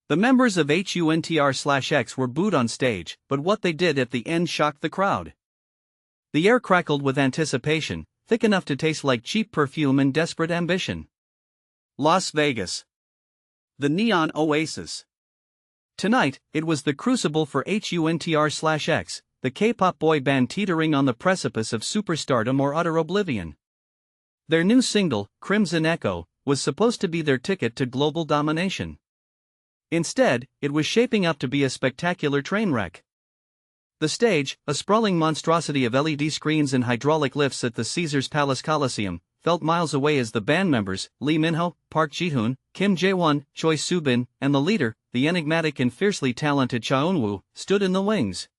The members of HUNTR/X were booed on stage, but what they did at the end shocked the crowd. The air crackled with anticipation, thick enough to taste like cheap perfume and desperate ambition. Las Vegas. The Neon Oasis. Tonight, it was the crucible for HUNTR/X, the K-pop boy band teetering on the precipice of superstardom or utter oblivion. Their new single, Crimson Echo, was supposed to be their ticket to global domination. Instead, it was shaping up to be a spectacular train wreck. The stage, a sprawling monstrosity of LED screens and hydraulic lifts at the Caesars Palace Coliseum, felt miles away as the band members, Lee Minho, Park Ji-hoon, Kim Jae-won, Choi Soo-bin, and the leader, the enigmatic and fiercely talented Cha Eun-woo, stood in the wings.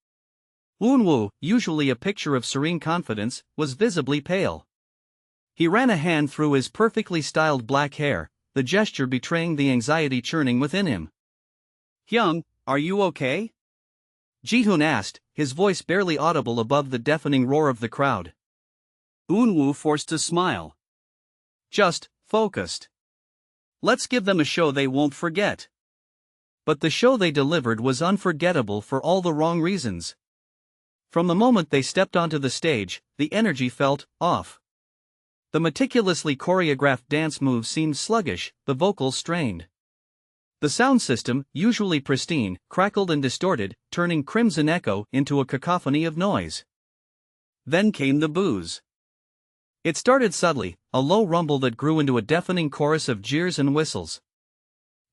Eun-woo, usually a picture of serene confidence, was visibly pale. He ran a hand through his perfectly styled black hair, the gesture betraying the anxiety churning within him. "Hyung, are you okay?" Ji-hoon asked, his voice barely audible above the deafening roar of the crowd. Eun-woo forced a smile. "Just focused. Let's give them a show they won't forget." But the show they delivered was unforgettable for all the wrong reasons. From the moment they stepped onto the stage, the energy felt off. The meticulously choreographed dance moves seemed sluggish, the vocals strained. The sound system, usually pristine, crackled and distorted, turning Crimson Echo into a cacophony of noise. Then came the boos. It started subtly, a low rumble that grew into a deafening chorus of jeers and whistles.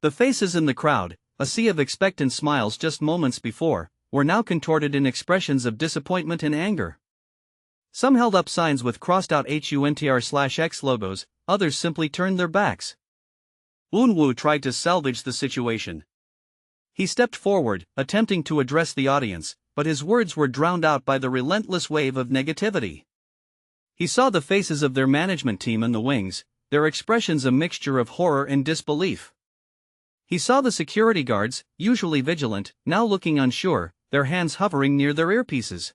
The faces in the crowd, a sea of expectant smiles just moments before, were now contorted in expressions of disappointment and anger. Some held up signs with crossed-out HUNTR/X logos, others simply turned their backs. Eun-woo tried to salvage the situation. He stepped forward, attempting to address the audience, but his words were drowned out by the relentless wave of negativity. He saw the faces of their management team in the wings, their expressions a mixture of horror and disbelief. He saw the security guards, usually vigilant, now looking unsure, their hands hovering near their earpieces.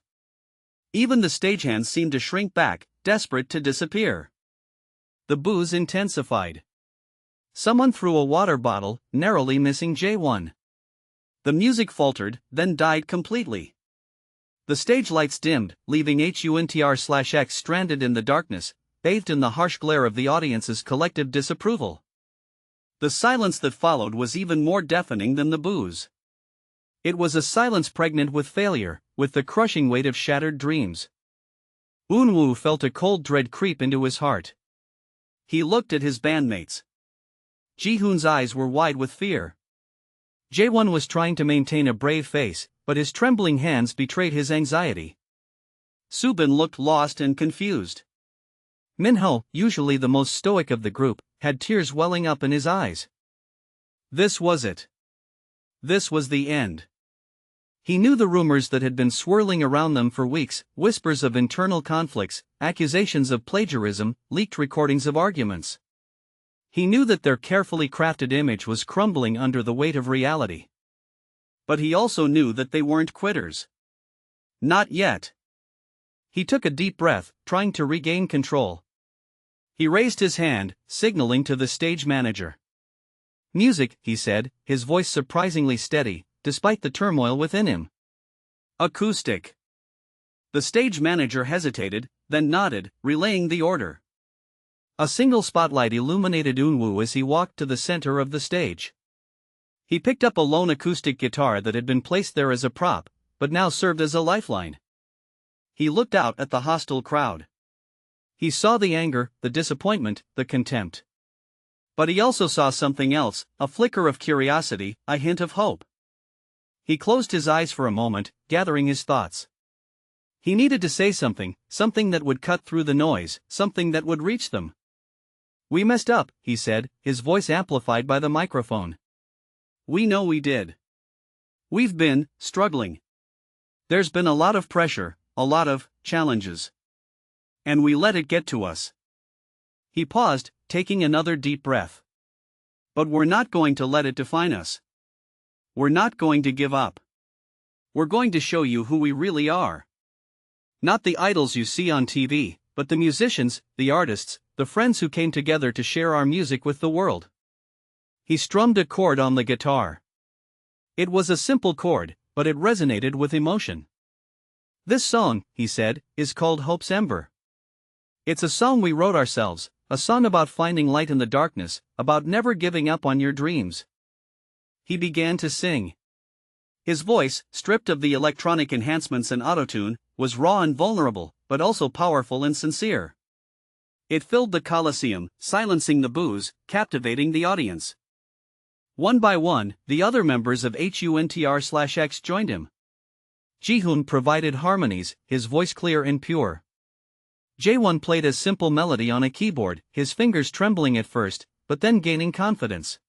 Even the stagehands seemed to shrink back, desperate to disappear. The boos intensified. Someone threw a water bottle, narrowly missing Jae-won. The music faltered, then died completely. The stage lights dimmed, leaving HUNTR/X stranded in the darkness, bathed in the harsh glare of the audience's collective disapproval. The silence that followed was even more deafening than the boos. It was a silence pregnant with failure, with the crushing weight of shattered dreams. Eun-woo felt a cold dread creep into his heart. He looked at his bandmates. Ji-hoon's eyes were wide with fear. Jae-won was trying to maintain a brave face, but his trembling hands betrayed his anxiety. Soo-bin looked lost and confused. Minho, usually the most stoic of the group, had tears welling up in his eyes. This was it. This was the end. He knew the rumors that had been swirling around them for weeks, whispers of internal conflicts, accusations of plagiarism, leaked recordings of arguments. He knew that their carefully crafted image was crumbling under the weight of reality. But he also knew that they weren't quitters. Not yet. He took a deep breath, trying to regain control. He raised his hand, signaling to the stage manager. "Music," he said, his voice surprisingly steady, despite the turmoil within him. "Acoustic." The stage manager hesitated, then nodded, relaying the order. A single spotlight illuminated Eun-woo as he walked to the center of the stage. He picked up a lone acoustic guitar that had been placed there as a prop, but now served as a lifeline. He looked out at the hostile crowd. He saw the anger, the disappointment, the contempt. But he also saw something else, a flicker of curiosity, a hint of hope. He closed his eyes for a moment, gathering his thoughts. He needed to say something, something that would cut through the noise, something that would reach them. "We messed up," he said, his voice amplified by the microphone. "We know we did. We've been struggling. There's been a lot of pressure, a lot of challenges. And we let it get to us." He paused, taking another deep breath. "But we're not going to let it define us. We're not going to give up. We're going to show you who we really are. Not the idols you see on TV, but the musicians, the artists, the friends who came together to share our music with the world." He strummed a chord on the guitar. It was a simple chord, but it resonated with emotion. "This song," he said, "is called Hope's Ember. It's a song we wrote ourselves, a song about finding light in the darkness, about never giving up on your dreams." He began to sing. His voice, stripped of the electronic enhancements and autotune, was raw and vulnerable, but also powerful and sincere. It filled the Colosseum, silencing the boos, captivating the audience. One by one, the other members of HUNTR/X joined him. Ji-hoon provided harmonies, his voice clear and pure. Jae-won played a simple melody on a keyboard, his fingers trembling at first, but then gaining confidence.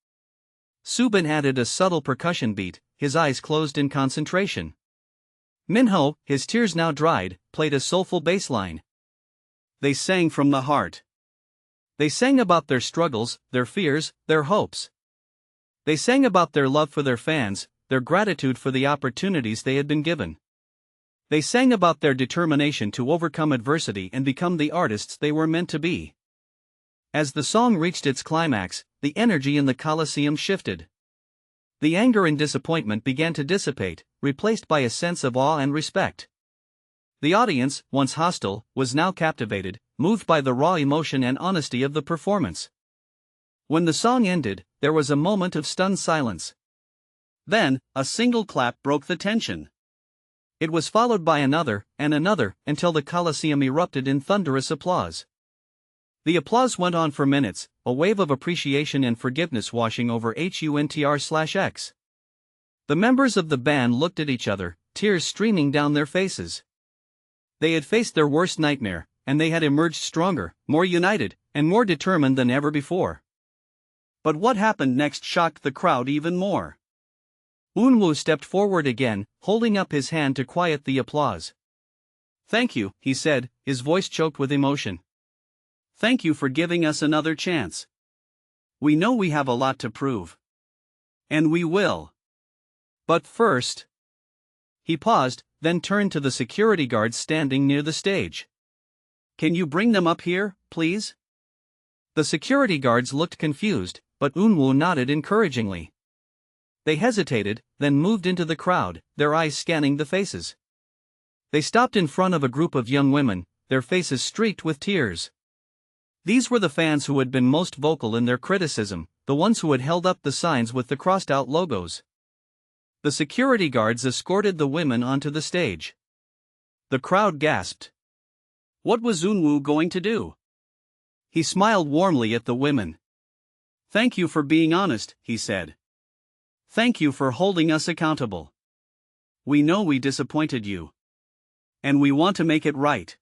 Subin added a subtle percussion beat, his eyes closed in concentration. Minho, his tears now dried, played a soulful bass line. They sang from the heart. They sang about their struggles, their fears, their hopes. They sang about their love for their fans, their gratitude for the opportunities they had been given. They sang about their determination to overcome adversity and become the artists they were meant to be. As the song reached its climax, the energy in the Colosseum shifted. The anger and disappointment began to dissipate, replaced by a sense of awe and respect. The audience, once hostile, was now captivated, moved by the raw emotion and honesty of the performance. When the song ended, there was a moment of stunned silence. Then, a single clap broke the tension. It was followed by another, and another, until the Colosseum erupted in thunderous applause. The applause went on for minutes, a wave of appreciation and forgiveness washing over HUNTR/X. The members of the band looked at each other, tears streaming down their faces. They had faced their worst nightmare, and they had emerged stronger, more united, and more determined than ever before. But what happened next shocked the crowd even more. Eunwoo stepped forward again, holding up his hand to quiet the applause. "Thank you," he said, his voice choked with emotion. "Thank you for giving us another chance. We know we have a lot to prove. And we will. But first..." He paused, then turned to the security guards standing near the stage. "Can you bring them up here, please?" The security guards looked confused, but Eunwoo nodded encouragingly. They hesitated, then moved into the crowd, their eyes scanning the faces. They stopped in front of a group of young women, their faces streaked with tears. These were the fans who had been most vocal in their criticism, the ones who had held up the signs with the crossed-out logos. The security guards escorted the women onto the stage. The crowd gasped. What was Eunwoo going to do? He smiled warmly at the women. "Thank you for being honest," he said. "Thank you for holding us accountable. We know we disappointed you. And we want to make it right."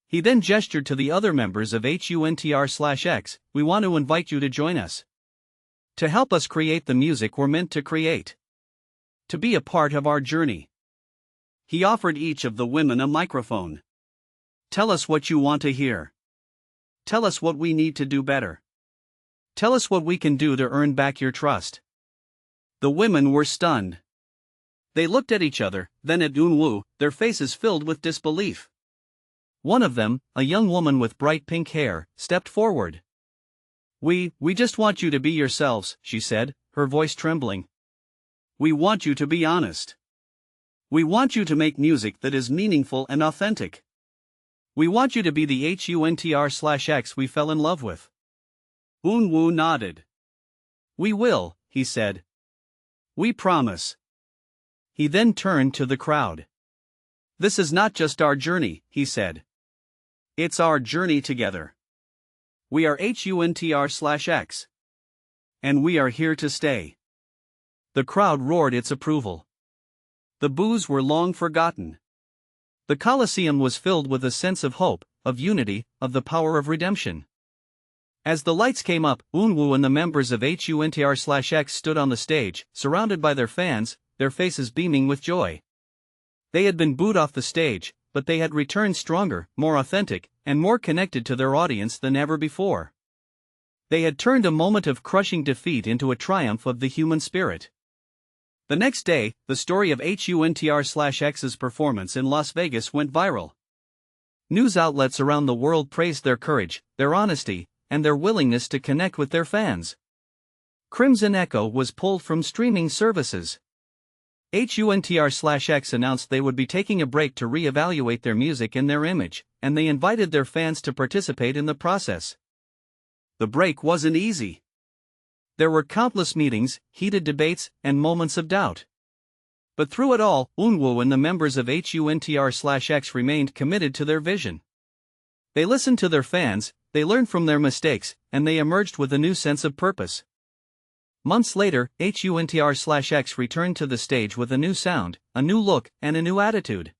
He then gestured to the other members of HUNTR/X, "We want to invite you to join us. To help us create the music we're meant to create. To be a part of our journey." He offered each of the women a microphone. "Tell us what you want to hear. Tell us what we need to do better. Tell us what we can do to earn back your trust." The women were stunned. They looked at each other, then at Eunwoo, their faces filled with disbelief. One of them, a young woman with bright pink hair, stepped forward. We just want you to be yourselves," she said, her voice trembling. "We want you to be honest. We want you to make music that is meaningful and authentic. We want you to be the HUNTR/X we fell in love with." Eunwoo nodded. "We will," he said. "We promise." He then turned to the crowd. "This is not just our journey," he said. "It's our journey together. We are HUNTR/X. And we are here to stay." The crowd roared its approval. The boos were long forgotten. The Colosseum was filled with a sense of hope, of unity, of the power of redemption. As the lights came up, Eunwoo and the members of HUNTR/X stood on the stage, surrounded by their fans, their faces beaming with joy. They had been booed off the stage, but they had returned stronger, more authentic, and more connected to their audience than ever before. They had turned a moment of crushing defeat into a triumph of the human spirit. The next day, the story of HUNTR/X's performance in Las Vegas went viral. News outlets around the world praised their courage, their honesty, and their willingness to connect with their fans. Crimson Echo was pulled from streaming services. HUNTR/X announced they would be taking a break to re-evaluate their music and their image, and they invited their fans to participate in the process. The break wasn't easy. There were countless meetings, heated debates, and moments of doubt. But through it all, Eunwoo and the members of HUNTR/X remained committed to their vision. They listened to their fans, they learned from their mistakes, and they emerged with a new sense of purpose. Months later, HUNTR/X returned to the stage with a new sound, a new look, and a new attitude.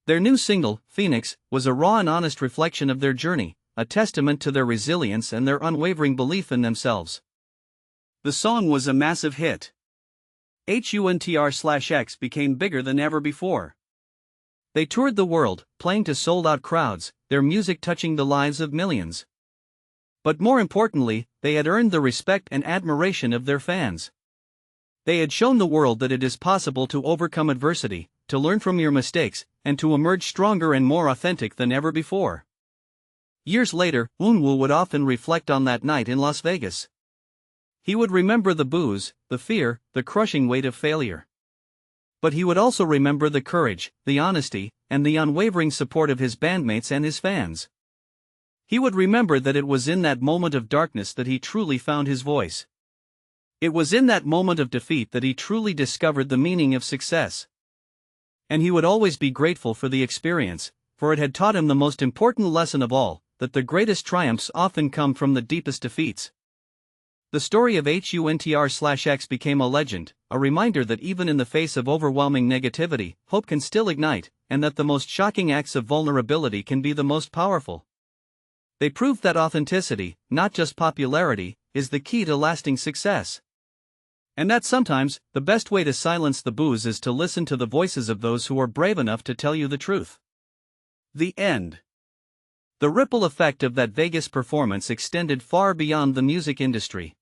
Their new single, Phoenix, was a raw and honest reflection of their journey, a testament to their resilience and their unwavering belief in themselves. The song was a massive hit. HUNTR/X became bigger than ever before. They toured the world, playing to sold-out crowds, their music touching the lives of millions. But more importantly, they had earned the respect and admiration of their fans. They had shown the world that it is possible to overcome adversity, to learn from your mistakes, and to emerge stronger and more authentic than ever before. Years later, Eunwoo would often reflect on that night in Las Vegas. He would remember the boos, the fear, the crushing weight of failure. But he would also remember the courage, the honesty, and the unwavering support of his bandmates and his fans. He would remember that it was in that moment of darkness that he truly found his voice. It was in that moment of defeat that he truly discovered the meaning of success. And he would always be grateful for the experience, for it had taught him the most important lesson of all, that the greatest triumphs often come from the deepest defeats. The story of HUNTR/X became a legend, a reminder that even in the face of overwhelming negativity, hope can still ignite, and that the most shocking acts of vulnerability can be the most powerful. They proved that authenticity, not just popularity, is the key to lasting success. And that sometimes, the best way to silence the boos is to listen to the voices of those who are brave enough to tell you the truth. The end. The ripple effect of that Vegas performance extended far beyond the music industry.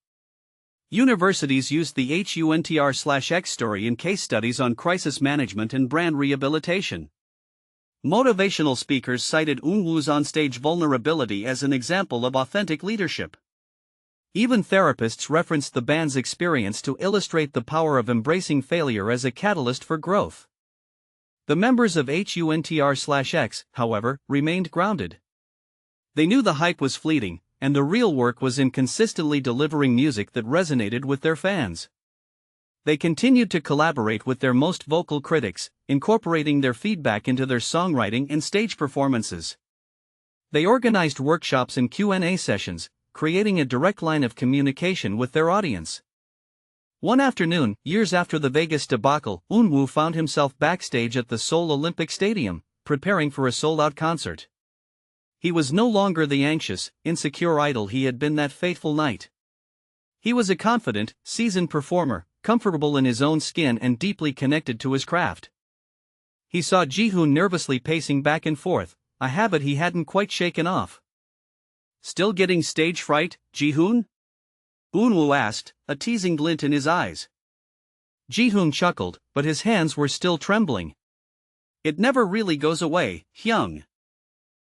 Universities used the HUNTR/X story in case studies on crisis management and brand rehabilitation. Motivational speakers cited Eunwoo's onstage vulnerability as an example of authentic leadership. Even therapists referenced the band's experience to illustrate the power of embracing failure as a catalyst for growth. The members of HUNTR/X, however, remained grounded. They knew the hype was fleeting, and the real work was in consistently delivering music that resonated with their fans. They continued to collaborate with their most vocal critics, incorporating their feedback into their songwriting and stage performances. They organized workshops and Q&A sessions, creating a direct line of communication with their audience. One afternoon, years after the Vegas debacle, Eunwoo found himself backstage at the Seoul Olympic Stadium, preparing for a sold-out concert. He was no longer the anxious, insecure idol he had been that fateful night. He was a confident, seasoned performer, comfortable in his own skin and deeply connected to his craft. He saw Jihoon nervously pacing back and forth, a habit he hadn't quite shaken off. "Still getting stage fright, Jihoon?" Eunwoo asked, a teasing glint in his eyes. Jihoon chuckled, but his hands were still trembling. "It never really goes away, Hyung.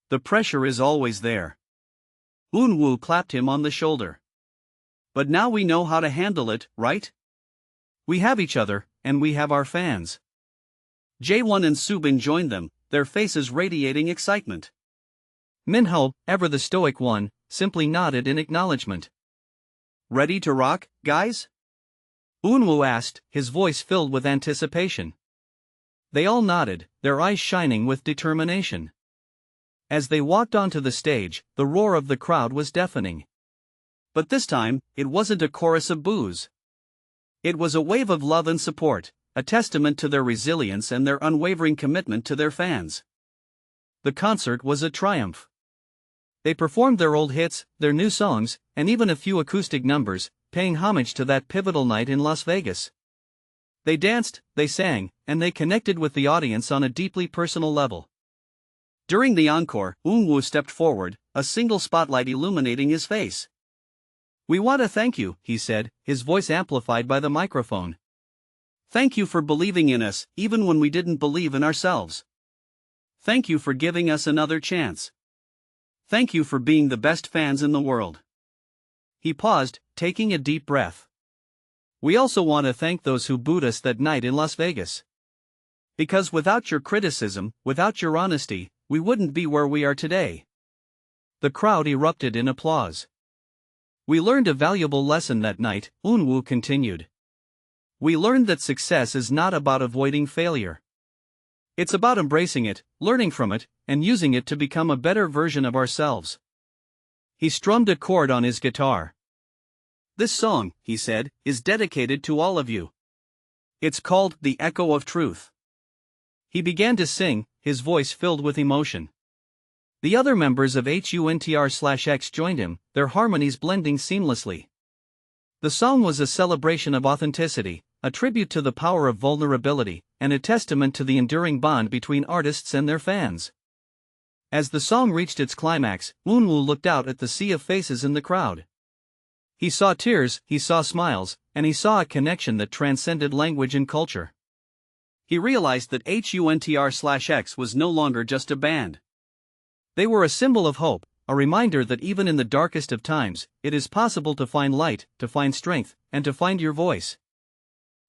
The pressure is always there." Eunwoo clapped him on the shoulder. "But now we know how to handle it, right? We have each other, and we have our fans." Jaewon and Subin joined them, their faces radiating excitement. Minho, ever the stoic one, simply nodded in acknowledgement. "Ready to rock, guys?" Eunwoo asked, his voice filled with anticipation. They all nodded, their eyes shining with determination. As they walked onto the stage, the roar of the crowd was deafening. But this time, it wasn't a chorus of boos. It was a wave of love and support, a testament to their resilience and their unwavering commitment to their fans. The concert was a triumph. They performed their old hits, their new songs, and even a few acoustic numbers, paying homage to that pivotal night in Las Vegas. They danced, they sang, and they connected with the audience on a deeply personal level. During the encore, Eunwoo stepped forward, a single spotlight illuminating his face. "We want to thank you," he said, his voice amplified by the microphone. "Thank you for believing in us, even when we didn't believe in ourselves. Thank you for giving us another chance. Thank you for being the best fans in the world." He paused, taking a deep breath. We also want to thank those who booed us that night in Las Vegas. Because without your criticism, without your honesty, we wouldn't be where we are today." The crowd erupted in applause. "We learned a valuable lesson that night," Eunwoo continued. "We learned that success is not about avoiding failure. It's about embracing it, learning from it, and using it to become a better version of ourselves." He strummed a chord on his guitar. "This song," he said, "is dedicated to all of you. It's called The Echo of Truth." He began to sing, his voice filled with emotion. The other members of HUNTR/X joined him, their harmonies blending seamlessly. The song was a celebration of authenticity, a tribute to the power of vulnerability, and a testament to the enduring bond between artists and their fans. As the song reached its climax, Eunwoo looked out at the sea of faces in the crowd. He saw tears, he saw smiles, and he saw a connection that transcended language and culture. He realized that HUNTR/X was no longer just a band. They were a symbol of hope, a reminder that even in the darkest of times, it is possible to find light, to find strength, and to find your voice.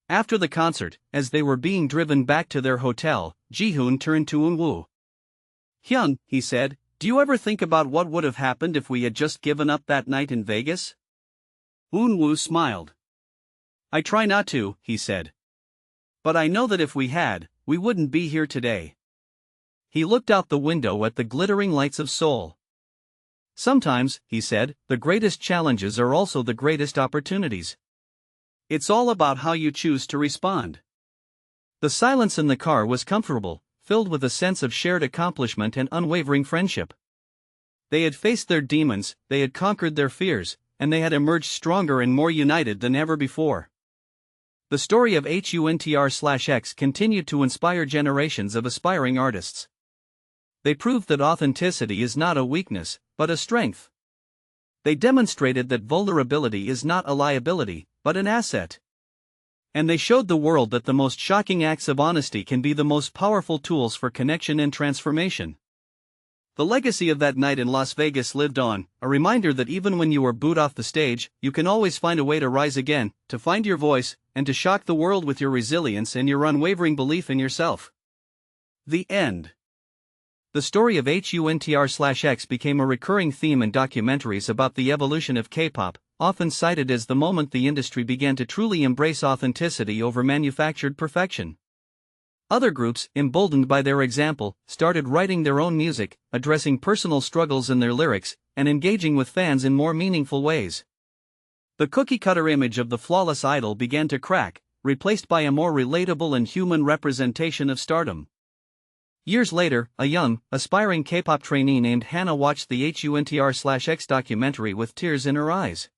After the concert, as they were being driven back to their hotel, Jihoon turned to Eunwoo. "Hyun," he said, "do you ever think about what would have happened if we had just given up that night in Vegas?" Eunwoo smiled. "I try not to," he said. "But I know that if we had, we wouldn't be here today." He looked out the window at the glittering lights of Seoul. "Sometimes," he said, "the greatest challenges are also the greatest opportunities. It's all about how you choose to respond." The silence in the car was comfortable, filled with a sense of shared accomplishment and unwavering friendship. They had faced their demons, they had conquered their fears, and they had emerged stronger and more united than ever before. The story of HUNTR/X continued to inspire generations of aspiring artists. They proved that authenticity is not a weakness, but a strength. They demonstrated that vulnerability is not a liability, but an asset. And they showed the world that the most shocking acts of honesty can be the most powerful tools for connection and transformation. The legacy of that night in Las Vegas lived on, a reminder that even when you are booed off the stage, you can always find a way to rise again, to find your voice, and to shock the world with your resilience and your unwavering belief in yourself. The end. The story of HUNTR/X became a recurring theme in documentaries about the evolution of K-pop, often cited as the moment the industry began to truly embrace authenticity over manufactured perfection. Other groups, emboldened by their example, started writing their own music, addressing personal struggles in their lyrics, and engaging with fans in more meaningful ways. The cookie-cutter image of the flawless idol began to crack, replaced by a more relatable and human representation of stardom. Years later, a young, aspiring K-pop trainee named Hannah watched the HUNTR/X documentary with tears in her eyes.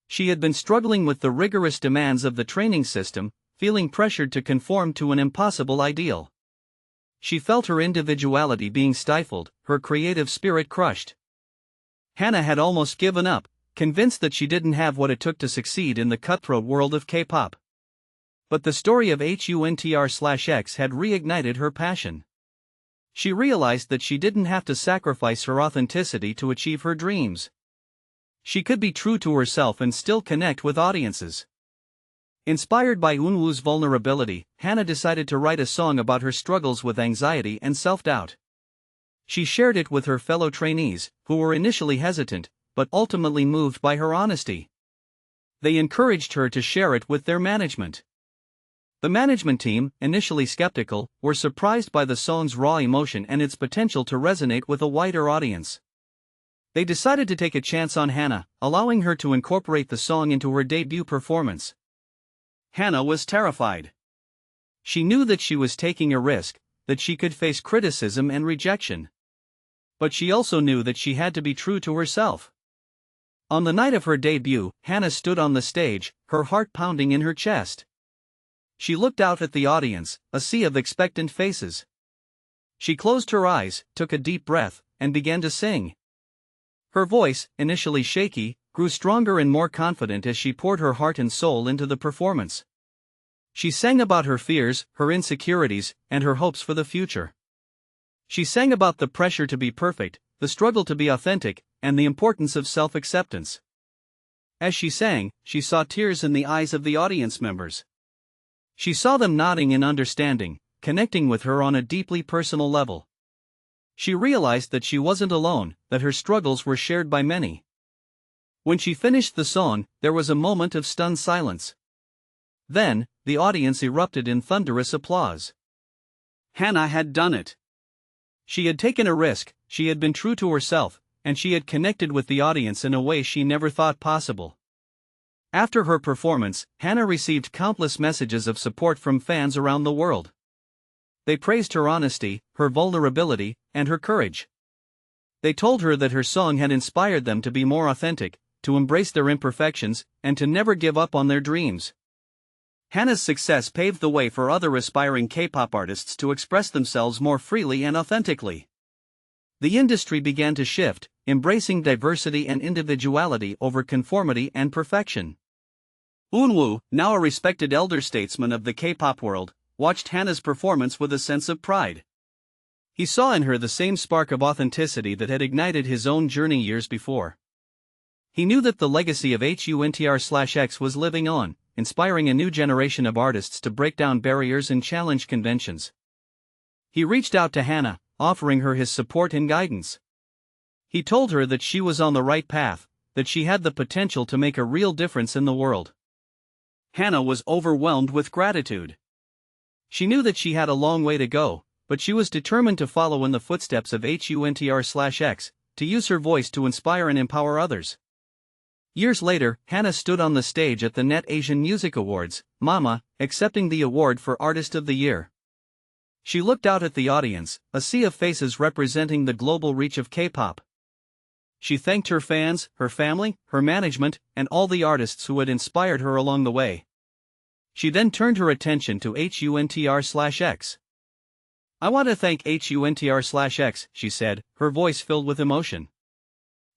She had been struggling with the rigorous demands of the training system, feeling pressured to conform to an impossible ideal. She felt her individuality being stifled, her creative spirit crushed. Hannah had almost given up, convinced that she didn't have what it took to succeed in the cutthroat world of K-pop. But the story of HUNTR/X had reignited her passion. She realized that she didn't have to sacrifice her authenticity to achieve her dreams. She could be true to herself and still connect with audiences. Inspired by Eunwoo's vulnerability, Hannah decided to write a song about her struggles with anxiety and self-doubt. She shared it with her fellow trainees, who were initially hesitant, but ultimately moved by her honesty. They encouraged her to share it with their management. The management team, initially skeptical, were surprised by the song's raw emotion and its potential to resonate with a wider audience. They decided to take a chance on Hannah, allowing her to incorporate the song into her debut performance. Hannah was terrified. She knew that she was taking a risk, that she could face criticism and rejection. But she also knew that she had to be true to herself. On the night of her debut, Hannah stood on the stage, her heart pounding in her chest. She looked out at the audience, a sea of expectant faces. She closed her eyes, took a deep breath, and began to sing. Her voice, initially shaky, grew stronger and more confident as she poured her heart and soul into the performance. She sang about her fears, her insecurities, and her hopes for the future. She sang about the pressure to be perfect, the struggle to be authentic, and the importance of self-acceptance. As she sang, she saw tears in the eyes of the audience members. She saw them nodding in understanding, connecting with her on a deeply personal level. She realized that she wasn't alone, that her struggles were shared by many. When she finished the song, there was a moment of stunned silence. Then, the audience erupted in thunderous applause. HUNTR had done it. She had taken a risk, she had been true to herself, and she had connected with the audience in a way she never thought possible. After her performance, HUNTR received countless messages of support from fans around the world. They praised her honesty, her vulnerability, and her courage. They told her that her song had inspired them to be more authentic, to embrace their imperfections, and to never give up on their dreams. HUNTR's success paved the way for other aspiring K-pop artists to express themselves more freely and authentically. The industry began to shift, embracing diversity and individuality over conformity and perfection. Eunwoo, now a respected elder statesman of the K-pop world, watched HUNTR's performance with a sense of pride. He saw in her the same spark of authenticity that had ignited his own journey years before. He knew that the legacy of HUNTR/X was living on, inspiring a new generation of artists to break down barriers and challenge conventions. He reached out to HUNTR, offering her his support and guidance. He told her that she was on the right path, that she had the potential to make a real difference in the world. HUNTR was overwhelmed with gratitude. She knew that she had a long way to go, but she was determined to follow in the footsteps of HUNTR/X, to use her voice to inspire and empower others. Years later, HUNTR stood on the stage at the Net Asian Music Awards, MAMA, accepting the award for Artist of the Year. She looked out at the audience, a sea of faces representing the global reach of K-pop. She thanked her fans, her family, her management, and all the artists who had inspired her along the way. She then turned her attention to HUNTR/X. "I want to thank HUNTR/X," she said, her voice filled with emotion,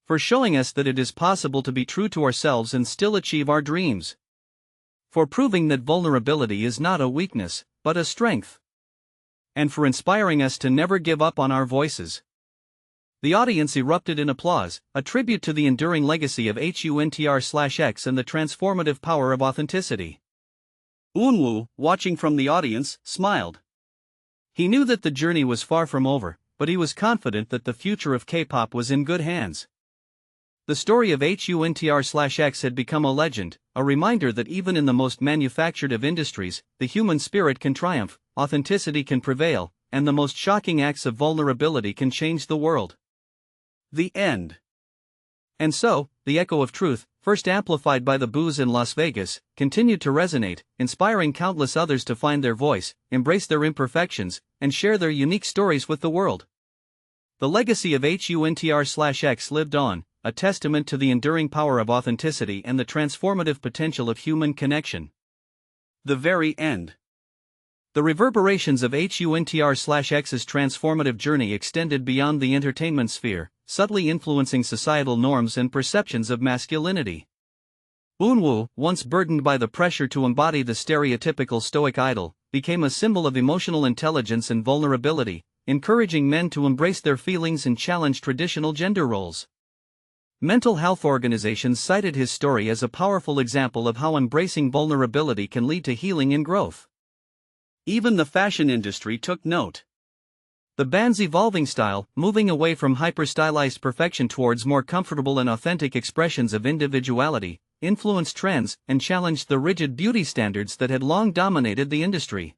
"for showing us that it is possible to be true to ourselves and still achieve our dreams. For proving that vulnerability is not a weakness, but a strength. And for inspiring us to never give up on our voices." The audience erupted in applause, a tribute to the enduring legacy of HUNTR/X and the transformative power of authenticity. Eunwoo, watching from the audience, smiled. He knew that the journey was far from over, but he was confident that the future of K-pop was in good hands. The story of HUNTR/X had become a legend, a reminder that even in the most manufactured of industries, the human spirit can triumph, authenticity can prevail, and the most shocking acts of vulnerability can change the world. The end. And so, the echo of truth, first amplified by the boos in Las Vegas, continued to resonate, inspiring countless others to find their voice, embrace their imperfections, and share their unique stories with the world. The legacy of HUNTR/X lived on, a testament to the enduring power of authenticity and the transformative potential of human connection. The very end. The reverberations of HUNTR/X's transformative journey extended beyond the entertainment sphere, subtly influencing societal norms and perceptions of masculinity. Eunwoo, once burdened by the pressure to embody the stereotypical stoic idol, became a symbol of emotional intelligence and vulnerability, encouraging men to embrace their feelings and challenge traditional gender roles. Mental health organizations cited his story as a powerful example of how embracing vulnerability can lead to healing and growth. Even the fashion industry took note. The band's evolving style, moving away from hyper-stylized perfection towards more comfortable and authentic expressions of individuality, influenced trends and challenged the rigid beauty standards that had long dominated the industry.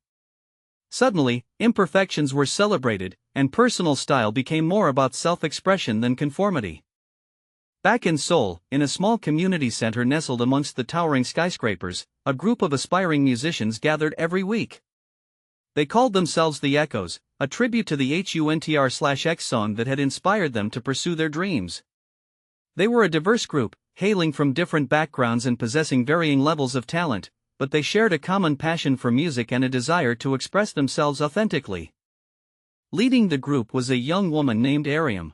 Suddenly, imperfections were celebrated, and personal style became more about self-expression than conformity. Back in Seoul, in a small community center nestled amongst the towering skyscrapers, a group of aspiring musicians gathered every week. They called themselves the Echoes, a tribute to the HUNTR/X song that had inspired them to pursue their dreams. They were a diverse group, hailing from different backgrounds and possessing varying levels of talent, but they shared a common passion for music and a desire to express themselves authentically. Leading the group was a young woman named Ariam.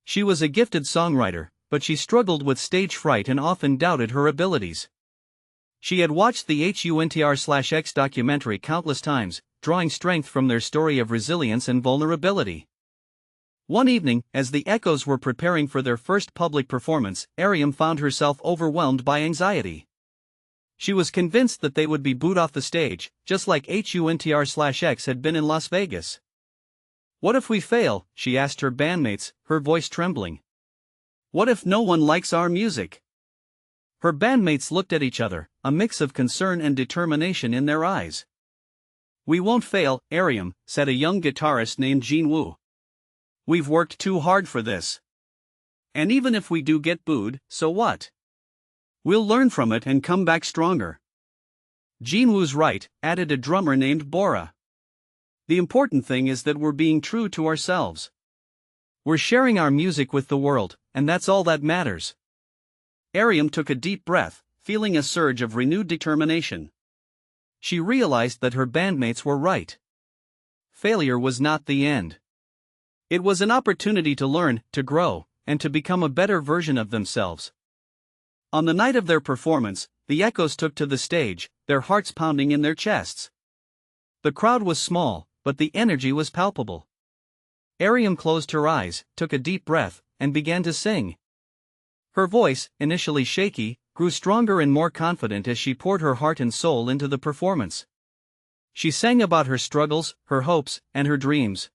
She was a gifted songwriter, but she struggled with stage fright and often doubted her abilities. She had watched the HUNTR/X documentary countless times, drawing strength from their story of resilience and vulnerability. One evening, as the Echoes were preparing for their first public performance, Ariam found herself overwhelmed by anxiety. She was convinced that they would be booed off the stage, just like HUNTR/X had been in Las Vegas. "What if we fail?" she asked her bandmates, her voice trembling. "What if no one likes our music?" Her bandmates looked at each other, a mix of concern and determination in their eyes. "We won't fail, Ariam," said a young guitarist named Jin Woo. "We've worked too hard for this. And even if we do get booed, so what? We'll learn from it and come back stronger." Jin Woo's right, added a drummer named Bora. "The important thing is that we're being true to ourselves. We're sharing our music with the world, and that's all that matters." Ariam took a deep breath, feeling a surge of renewed determination. She realized that her bandmates were right. Failure was not the end. It was an opportunity to learn, to grow, and to become a better version of themselves. On the night of their performance, the Echoes took to the stage, their hearts pounding in their chests. The crowd was small, but the energy was palpable. Ariam closed her eyes, took a deep breath, and began to sing. Her voice, initially shaky, grew stronger and more confident as she poured her heart and soul into the performance. She sang about her struggles, her hopes, and her dreams.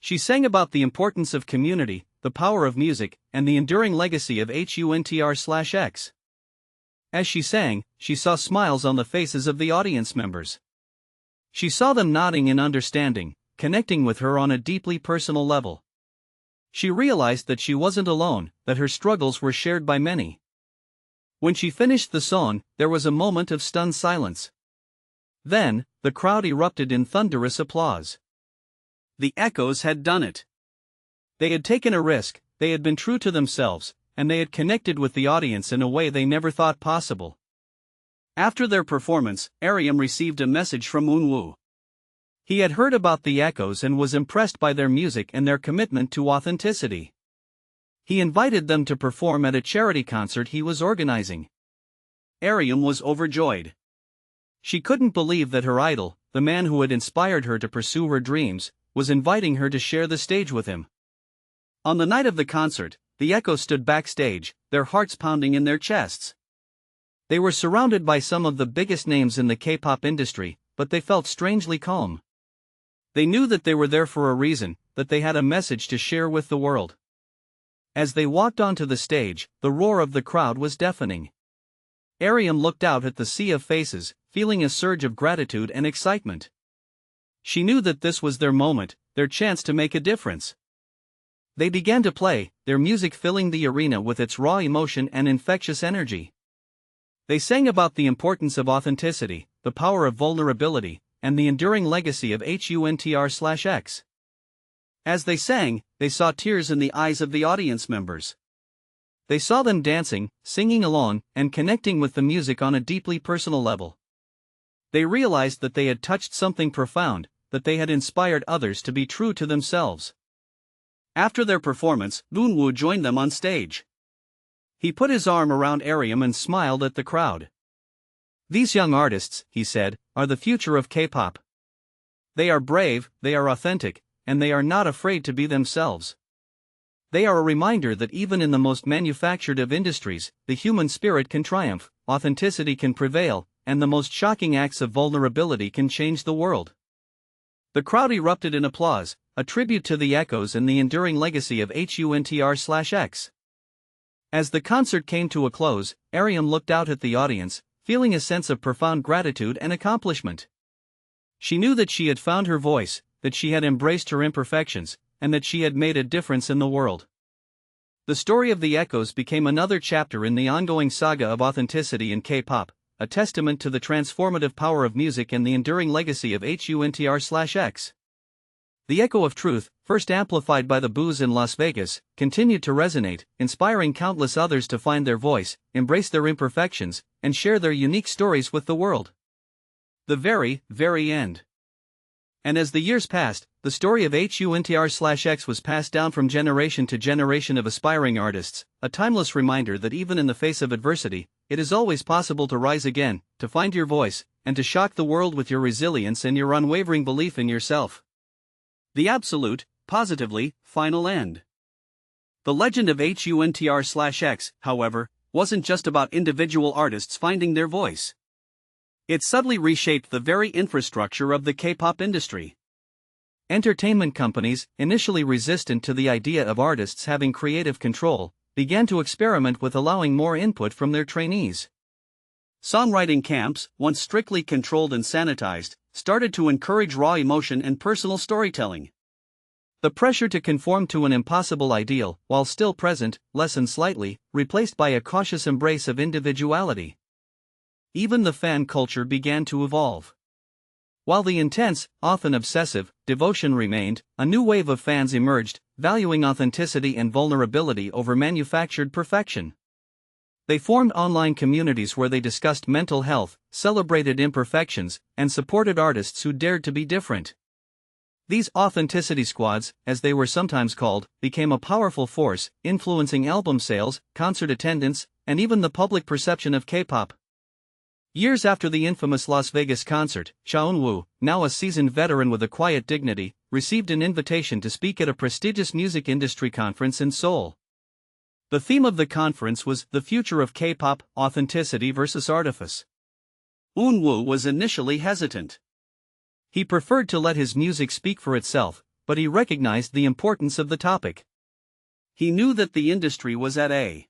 She sang about the importance of community, the power of music, and the enduring legacy of HUNTR/X. As she sang, she saw smiles on the faces of the audience members. She saw them nodding in understanding, connecting with her on a deeply personal level. She realized that she wasn't alone, that her struggles were shared by many. When she finished the song, there was a moment of stunned silence. Then, the crowd erupted in thunderous applause. The Echoes had done it. They had taken a risk, they had been true to themselves, and they had connected with the audience in a way they never thought possible. After their performance, Ariam received a message from Unwoo. He had heard about the Echoes and was impressed by their music and their commitment to authenticity. He invited them to perform at a charity concert he was organizing. Ariam was overjoyed. She couldn't believe that her idol, the man who had inspired her to pursue her dreams, was inviting her to share the stage with him. On the night of the concert, the Echoes stood backstage, their hearts pounding in their chests. They were surrounded by some of the biggest names in the K-pop industry, but they felt strangely calm. They knew that they were there for a reason, that they had a message to share with the world. As they walked onto the stage, the roar of the crowd was deafening. Ariam looked out at the sea of faces, feeling a surge of gratitude and excitement. She knew that this was their moment, their chance to make a difference. They began to play, their music filling the arena with its raw emotion and infectious energy. They sang about the importance of authenticity, the power of vulnerability, and the enduring legacy of HUNTR/X. As they sang, they saw tears in the eyes of the audience members. They saw them dancing, singing along, and connecting with the music on a deeply personal level. They realized that they had touched something profound, that they had inspired others to be true to themselves. After their performance, Unwoo joined them on stage. He put his arm around Ariam and smiled at the crowd. "These young artists," he said, "are the future of K-pop. They are brave, they are authentic, and they are not afraid to be themselves. They are a reminder that even in the most manufactured of industries, the human spirit can triumph, authenticity can prevail, and the most shocking acts of vulnerability can change the world." The crowd erupted in applause, a tribute to the Echoes and the enduring legacy of HUNTR/X. As the concert came to a close, Ariam looked out at the audience, feeling a sense of profound gratitude and accomplishment. She knew that she had found her voice, that she had embraced her imperfections, and that she had made a difference in the world. The story of the Echoes became another chapter in the ongoing saga of authenticity in K-pop, a testament to the transformative power of music and the enduring legacy of HUNTR/X. The echo of truth, first amplified by the boos in Las Vegas, continued to resonate, inspiring countless others to find their voice, embrace their imperfections, and share their unique stories with the world. The very, very end. And as the years passed, the story of HUNTR/X was passed down from generation to generation of aspiring artists, a timeless reminder that even in the face of adversity, it is always possible to rise again, to find your voice, and to shock the world with your resilience and your unwavering belief in yourself. The absolute, positively, final end. The legend of HUNTR/X, however, wasn't just about individual artists finding their voice. It subtly reshaped the very infrastructure of the K-pop industry. Entertainment companies, initially resistant to the idea of artists having creative control, began to experiment with allowing more input from their trainees. Songwriting camps, once strictly controlled and sanitized, started to encourage raw emotion and personal storytelling. The pressure to conform to an impossible ideal, while still present, lessened slightly, replaced by a cautious embrace of individuality. Even the fan culture began to evolve. While the intense, often obsessive, devotion remained, a new wave of fans emerged, valuing authenticity and vulnerability over manufactured perfection. They formed online communities where they discussed mental health, celebrated imperfections, and supported artists who dared to be different. These authenticity squads, as they were sometimes called, became a powerful force, influencing album sales, concert attendance, and even the public perception of K-pop. Years after the infamous Las Vegas concert, Cha Eun-woo, now a seasoned veteran with a quiet dignity, received an invitation to speak at a prestigious music industry conference in Seoul. The theme of the conference was "The Future of K-pop, Authenticity versus Artifice." Eun-woo was initially hesitant. He preferred to let his music speak for itself, but he recognized the importance of the topic. He knew that the industry was at a